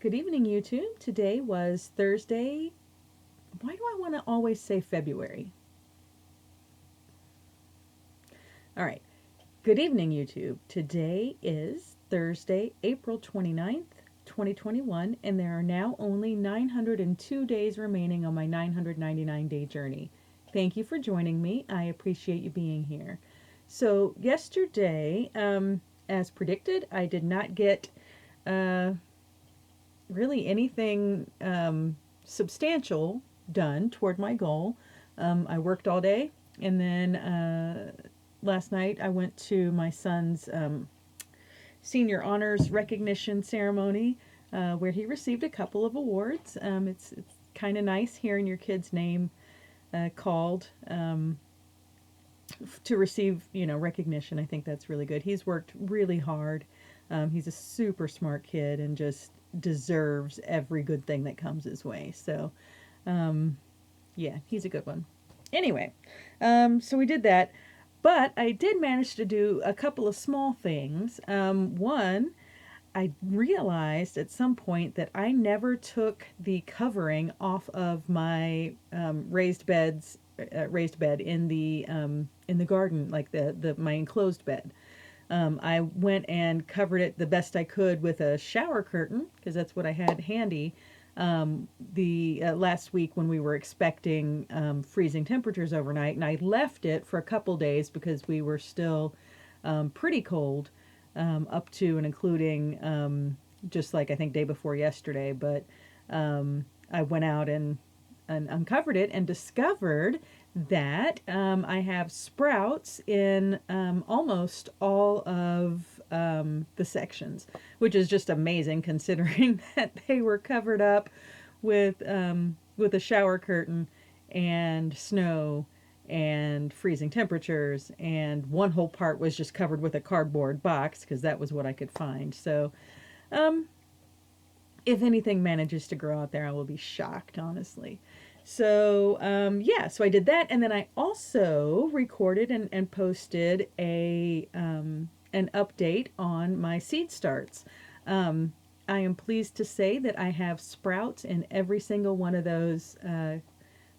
Good evening, YouTube. Today was Thursday. Why do I want to always say February? All right. Good evening, YouTube. Today is Thursday, April 29th, 2021, and there are now only 902 days remaining on my 999-day journey. Thank you for joining me. I appreciate you being here. So, yesterday, as predicted, I did not get really anything substantial done toward my goal. I worked all day, and then last night I went to my son's senior honors recognition ceremony where he received a couple of awards. It's kind of nice hearing your kid's name called to receive, recognition. I think that's really good. He's worked really hard. He's a super smart kid and just deserves every good thing that comes his way. So, yeah, he's a good one. Anyway, so we did that. But I did manage to do a couple of small things. One, I realized at some point that I never took the covering off of my raised bed in the garden, like the my enclosed bed. I went and covered it the best I could with a shower curtain because that's what I had handy. The last week when we were expecting freezing temperatures overnight, and I left it for a couple days because we were still pretty cold up to and including just like I think day before yesterday. But I went out and uncovered it and discovered that I have sprouts in almost all of the sections, which is just amazing considering that they were covered up with a shower curtain and snow and freezing temperatures, and one whole part was just covered with a cardboard box because that was what I could find. So if anything manages to grow out there, I will be shocked, honestly. So, yeah, so I did that. And then I also recorded and posted an update on my seed starts. I am pleased to say that I have sprouts in every single one of those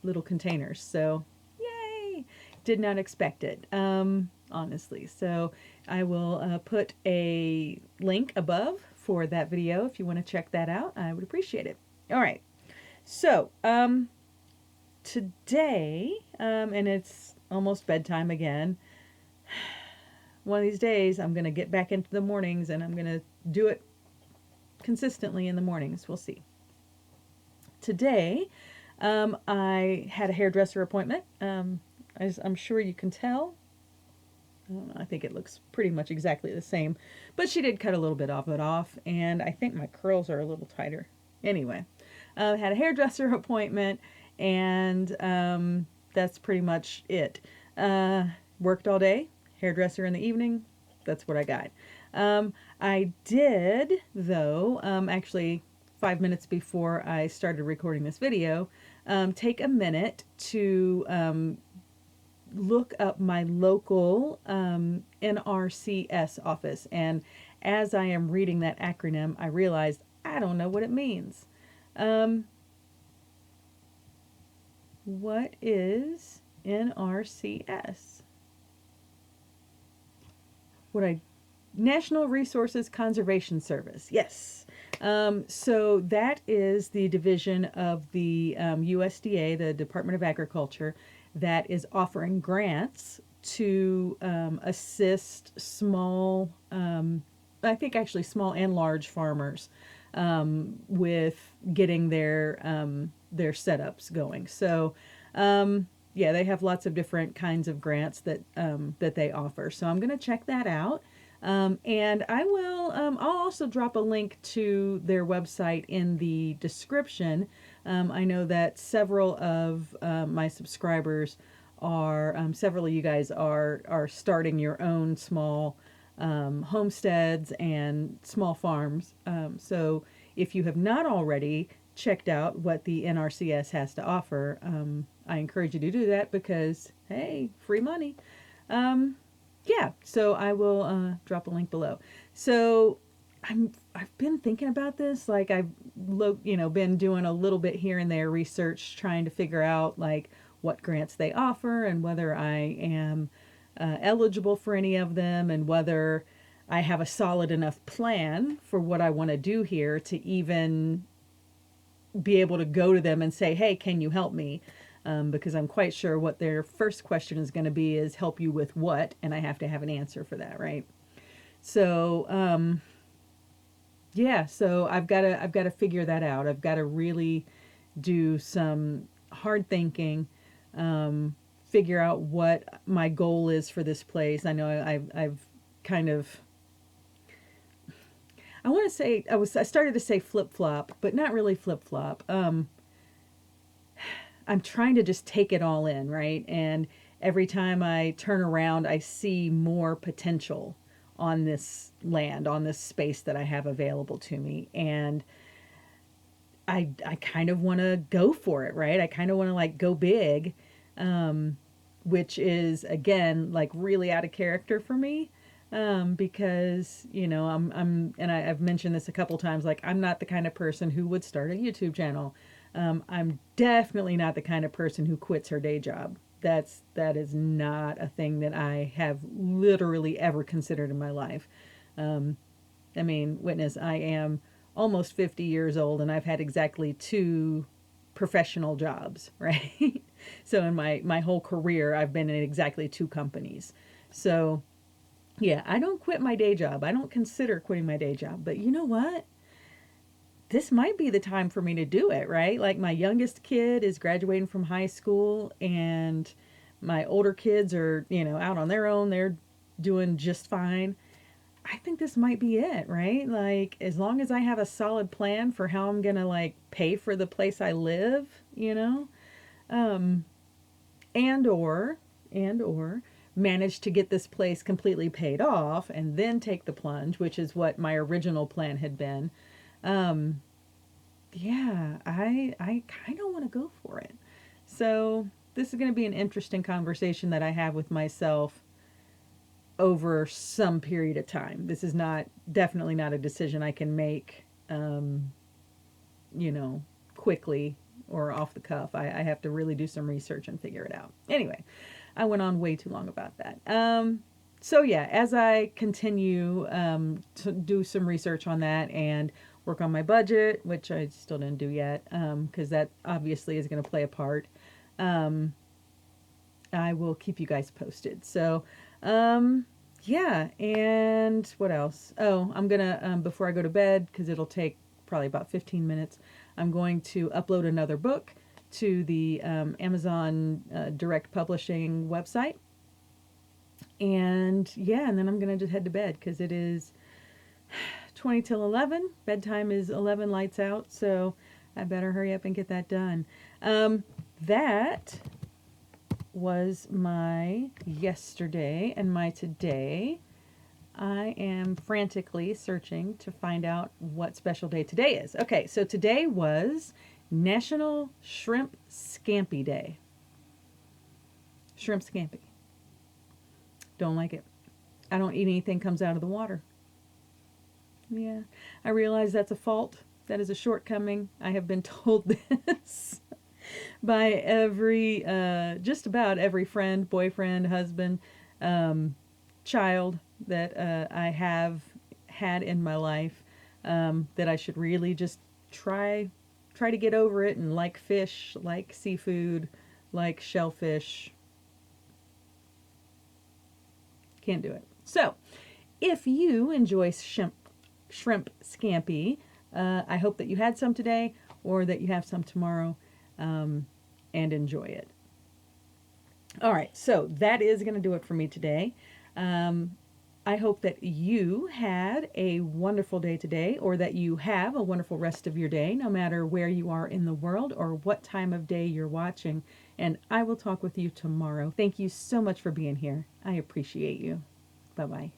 little containers. So, yay! Did not expect it, honestly. So I will put a link above for that video if you want to check that out. I would appreciate it. All right. So, today, and it's almost bedtime again. One of these days, I'm going to get back into the mornings and I'm going to do it consistently in the mornings. We'll see. Today, I had a hairdresser appointment. As I'm sure you can tell, I don't know, I think it looks pretty much exactly the same, but she did cut a little bit of it off, and I think my curls are a little tighter. Anyway, had a hairdresser appointment, and that's pretty much it. Worked all day, hairdresser in the evening. That's what I got. I did, though, actually 5 minutes before I started recording this video, take a minute to look up my local NRCS office. And as I am reading that acronym, I realized I don't know what it means. What is NRCS? National Resources Conservation Service. Yes. So that is the division of the USDA, the Department of Agriculture, that is offering grants to assist small, I think actually small and large farmers with getting their setups going. So yeah, they have lots of different kinds of grants that that they offer. So I'm going to check that out. And I will, I'll also drop a link to their website in the description. I know that several of my subscribers are, several of you guys are starting your own small homesteads and small farms. So if you have not already checked out what the NRCS has to offer, I encourage you to do that because, hey, free money. Yeah, so I will drop a link below. So I've been thinking about this. Like, I've been doing a little bit here and there research, trying to figure out like what grants they offer and whether I am eligible for any of them, and whether I have a solid enough plan for what I want to do here to even be able to go to them and say, hey, can you help me? Because I'm quite sure what their first question is going to be is help you with what, and I have to have an answer for that, right? So yeah, so I've got to figure that out. I've got to really do some hard thinking, figure out what my goal is for this place. I know I've kind of, I want to say, I started to say flip flop, but not really flip flop. I'm trying to just take it all in, right? And every time I turn around, I see more potential on this land, on this space that I have available to me. And I kind of want to go for it, right? I kind of want to like go big, which is again like really out of character for me, because I've mentioned this a couple times. Like, I'm not the kind of person who would start a YouTube channel. I'm definitely not the kind of person who quits her day job. That is not a thing that I have literally ever considered in my life. I mean, witness, I am almost 50 years old and I've had exactly 2 professional jobs, right? So in my whole career, I've been in exactly 2 companies. So yeah, I don't quit my day job. I don't consider quitting my day job. But you know what? This might be the time for me to do it, right? Like, my youngest kid is graduating from high school and my older kids are, out on their own. They're doing just fine. I think this might be it, right? Like, as long as I have a solid plan for how I'm going to like pay for the place I live, um, and or manage to get this place completely paid off and then take the plunge, which is what my original plan had been. Yeah, I kind of want to go for it. So this is going to be an interesting conversation that I have with myself over some period of time. This is definitely not a decision I can make, quickly or off the cuff. I have to really do some research and figure it out. Anyway, I went on way too long about that. So yeah, as I continue to do some research on that and work on my budget, which I still didn't do yet, because that obviously is going to play a part, I will keep you guys posted. So, yeah, and what else? Oh, I'm going to, before I go to bed, because it'll take probably about 15 minutes, I'm going to upload another book to the Amazon Direct Publishing website. And yeah, and then I'm going to just head to bed because it is 20 till 11. Bedtime is 11, lights out. So I better hurry up and get that done. That was my yesterday, and my today. I am frantically searching to find out what special day today is. Okay, so today was National Shrimp Scampi Day. Shrimp Scampi. Don't like it. I don't eat anything comes out of the water. Yeah, I realize that's a fault. That is a shortcoming. I have been told this by just about every friend, boyfriend, husband, child that I have had in my life, that I should really just try to get over it and like fish, like seafood, like shellfish. Can't do it. So, if you enjoy shrimp scampi, I hope that you had some today or that you have some tomorrow, and enjoy it. All right, so that is going to do it for me today. I hope that you had a wonderful day today, or that you have a wonderful rest of your day, no matter where you are in the world or what time of day you're watching. And I will talk with you tomorrow. Thank you so much for being here. I appreciate you. Bye-bye.